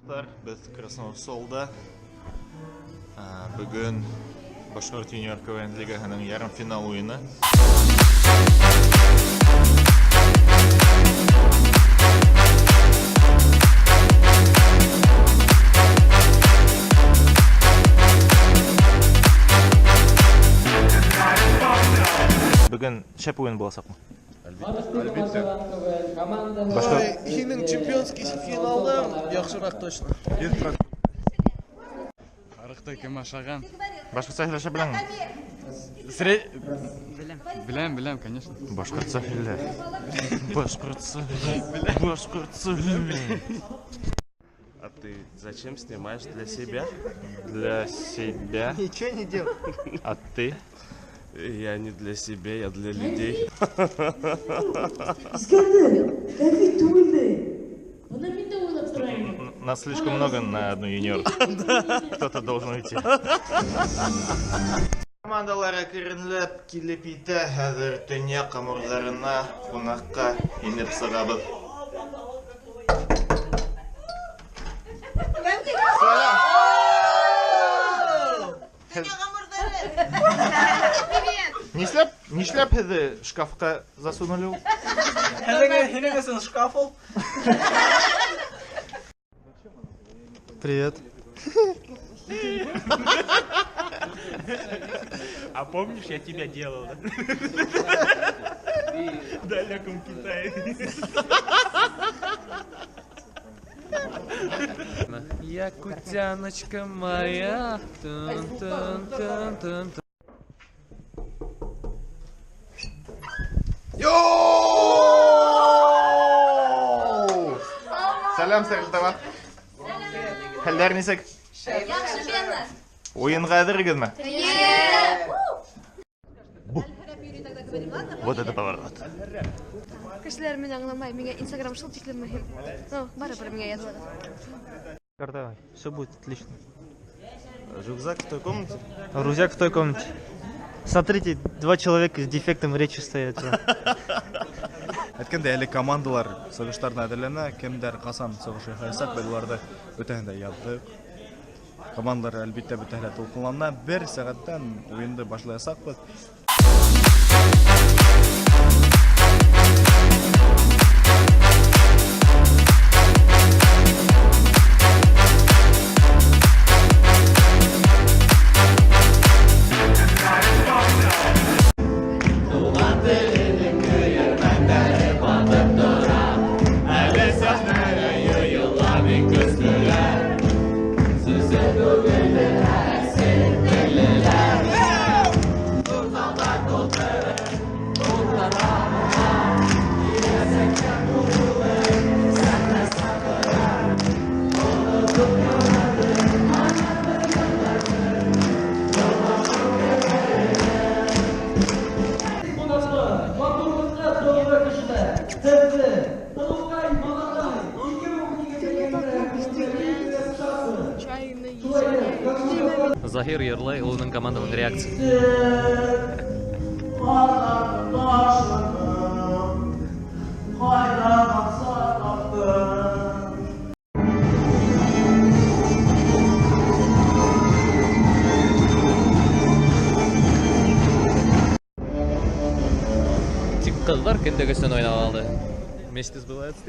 Biz Krasnosolda bugün Башқұрт Юниор КВН лигасының ярым финал ойыны. Бүгін шәп ойын боласақ ма? Әлбетте. Менің чемпионский финалда яқшырақ точно. Арықтай кім ашаған? Башқұртша сөйлеше білің? Білем, конечно. Башқұртша сөйле. Башқұртша. А ты зачем снимаешь для себя? Для себя. Ничего не делал. А ты? Я не для себя, я для людей. Искандер, какие тулы? Нас слишком много на одну юниор. Кто-то должен уйти. Командалары кірінліп, келіп ите, әзір түне қамырдарына қонаққа еніп сығабыз. Нишләп һеҙҙе шкафка засунули? Хенегесен шкафл. Привет. А помнишь, я тебя делал, да? В далеком Китае. Якутяночка моя. Тун-тун-тун-тун-тун. Сәлем, сәлем. Хәлдәр нисек? Яхшы бенна. Ойынға әзіргізме? Вот это поворот. Кешеләр мине аңламай, миңа Instagram шул тиклем мөһим. Ну, барыбер миңа язылады. Давай, все будет отлично. Рюкзак в той комнате? Рюкзак в той комнате. Смотрите, два человека с дефектом речи стоят. Әткенде әлі командалар соғыштарын әділене, кемдер қасан соғышы қайсақ бәліларды өтәңді яддық. Командалар әлбетте бүтәлі толқынланна бір сағаттан ойынды башлаясақ бұд. Захир Ерлай, улының команданың реакция. Тик кызлар кендегесен ойнап алды. Вместе сбывается.